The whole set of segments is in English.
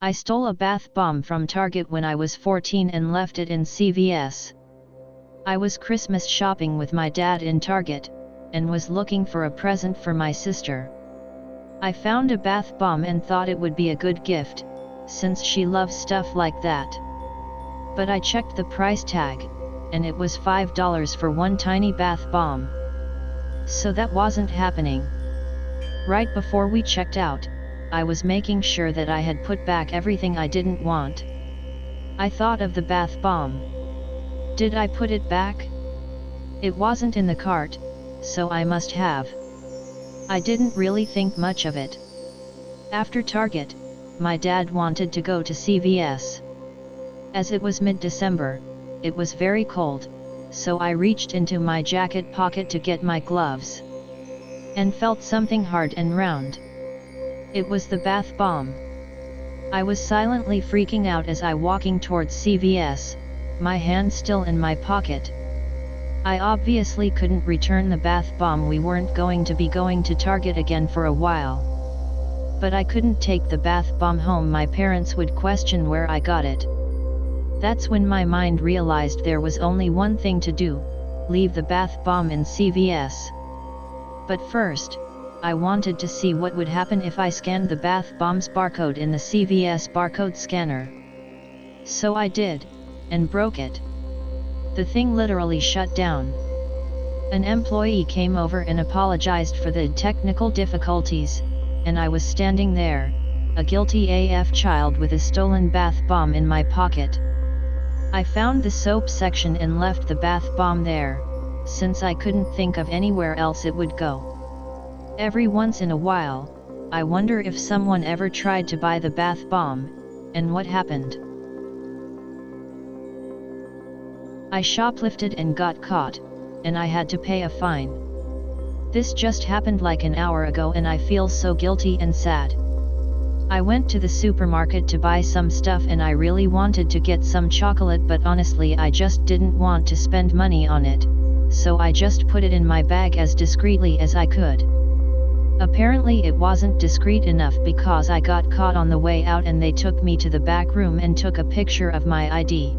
I stole a bath bomb from Target when I was 14 and left it in CVS. I was Christmas shopping with my dad in Target, and was looking for a present for my sister. I found a bath bomb and thought it would be a good gift, since she loves stuff like that. But I checked the price tag, and it was $5 for one tiny bath bomb. So that wasn't happening. Right before we checked out, I was making sure that I had put back everything I didn't want. I thought of the bath bomb. Did I put it back? It wasn't in the cart, so I must have. I didn't really think much of it. After Target, my dad wanted to go to CVS. As it was mid-December, it was very cold, so I reached into my jacket pocket to get my gloves. And felt something hard and round. It was the bath bomb. I was silently freaking out as I walking towards CVS, my hand still in my pocket. I obviously couldn't return the bath bomb. We weren't going to be going to Target again for a while. But I couldn't take the bath bomb home. My parents would question where I got it. That's when my mind realized there was only one thing to do: leave the bath bomb in CVS. But first, I wanted to see what would happen if I scanned the bath bomb's barcode in the CVS barcode scanner. So I did, and broke it. The thing literally shut down. An employee came over and apologized for the technical difficulties, and I was standing there, a guilty AF child with a stolen bath bomb in my pocket. I found the soap section and left the bath bomb there, since I couldn't think of anywhere else it would go. Every once in a while, I wonder if someone ever tried to buy the bath bomb, and what happened. I shoplifted and got caught, and I had to pay a fine. This just happened like an hour ago and I feel so guilty and sad. I went to the supermarket to buy some stuff and I really wanted to get some chocolate, but honestly I just didn't want to spend money on it, so I just put it in my bag as discreetly as I could. Apparently it wasn't discreet enough because I got caught on the way out and they took me to the back room and took a picture of my ID.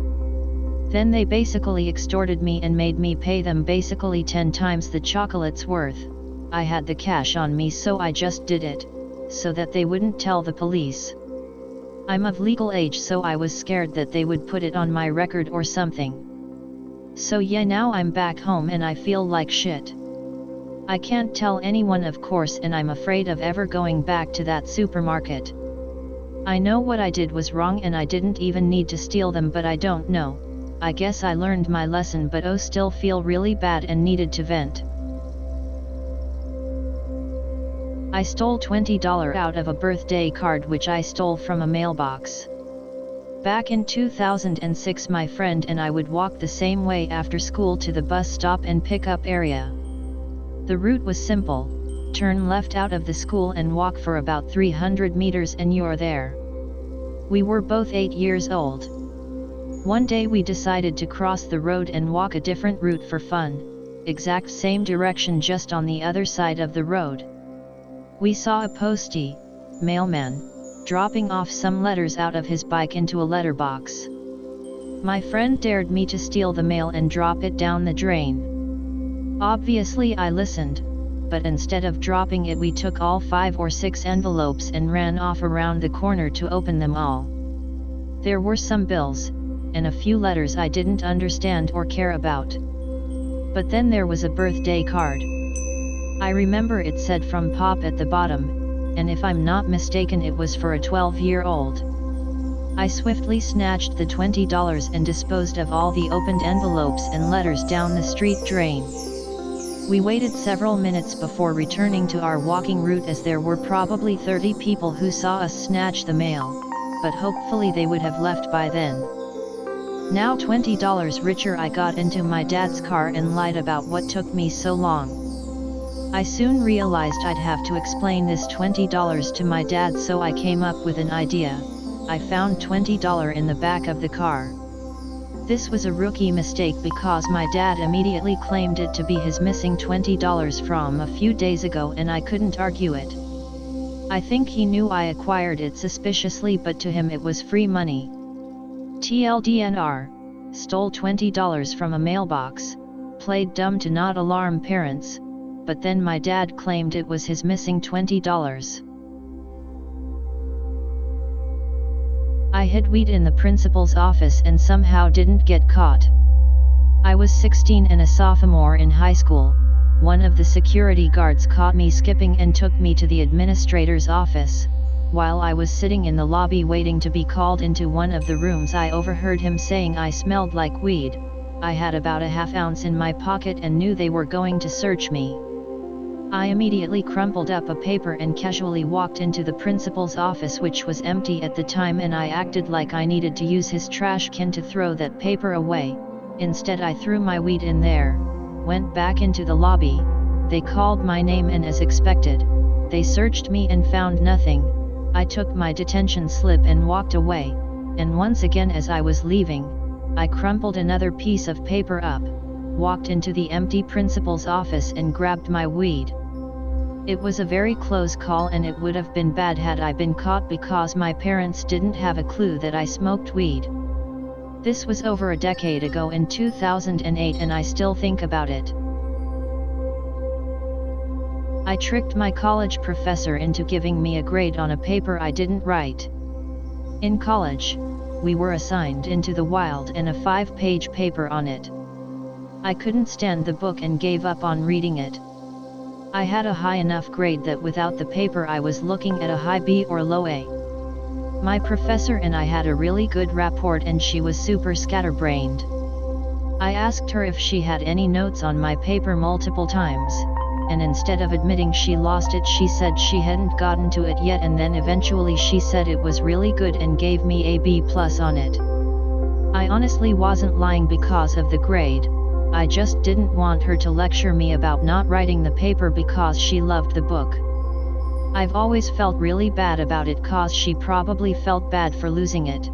Then they basically extorted me and made me pay them basically 10 times the chocolate's worth. I had the cash on me, so I just did it, so that they wouldn't tell the police. I'm of legal age, so I was scared that they would put it on my record or something. So yeah, now I'm back home and I feel like shit. I can't tell anyone, of course, and I'm afraid of ever going back to that supermarket. I know what I did was wrong and I didn't even need to steal them, but I don't know. I guess I learned my lesson, but still feel really bad and needed to vent. I stole $20 out of a birthday card which I stole from a mailbox. Back in 2006, my friend and I would walk the same way after school to the bus stop and pick-up area. The route was simple: turn left out of the school and walk for about 300 meters and you're there. We were both 8 years old. One day we decided to cross the road and walk a different route for fun, exact same direction, just on the other side of the road. We saw a postie, mailman, dropping off some letters out of his bike into a letterbox. My friend dared me to steal the mail and drop it down the drain. Obviously I listened, but instead of dropping it we took all 5 or 6 envelopes and ran off around the corner to open them all. There were some bills, and a few letters I didn't understand or care about. But then there was a birthday card. I remember it said "from Pop" at the bottom, and if I'm not mistaken it was for a 12-year-old. I swiftly snatched the $20 and disposed of all the opened envelopes and letters down the street drain. We waited several minutes before returning to our walking route, as there were probably 30 people who saw us snatch the mail, but hopefully they would have left by then. Now $20 richer, I got into my dad's car and lied about what took me so long. I soon realized I'd have to explain this $20 to my dad, so I came up with an idea. I found $20 in the back of the car. This was a rookie mistake because my dad immediately claimed it to be his missing $20 from a few days ago and I couldn't argue it. I think he knew I acquired it suspiciously, but to him it was free money. TLDNR, stole $20 from a mailbox, played dumb to not alarm parents, but then my dad claimed it was his missing $20. I hid weed in the principal's office and somehow didn't get caught. I was 16 and a sophomore in high school. One of the security guards caught me skipping and took me to the administrator's office. While I was sitting in the lobby waiting to be called into one of the rooms, I overheard him saying I smelled like weed. I had about a half ounce in my pocket and knew they were going to search me. I immediately crumpled up a paper and casually walked into the principal's office, which was empty at the time, and I acted like I needed to use his trash can to throw that paper away. Instead, I threw my weed in there, went back into the lobby. They called my name and, as expected, they searched me and found nothing. I took my detention slip and walked away, and once again as I was leaving, I crumpled another piece of paper up, walked into the empty principal's office and grabbed my weed. It was a very close call, and it would have been bad had I been caught because my parents didn't have a clue that I smoked weed. This was over a decade ago in 2008, and I still think about it. I tricked my college professor into giving me a grade on a paper I didn't write. In college, we were assigned Into the Wild and a 5-page paper on it. I couldn't stand the book and gave up on reading it. I had a high enough grade that without the paper I was looking at a high B or low A. My professor and I had a really good rapport, and she was super scatterbrained. I asked her if she had any notes on my paper multiple times, and instead of admitting she lost it, she said she hadn't gotten to it yet, and then eventually she said it was really good and gave me a B+ on it. I honestly wasn't lying because of the grade. I just didn't want her to lecture me about not writing the paper because she loved the book. I've always felt really bad about it cause she probably felt bad for losing it.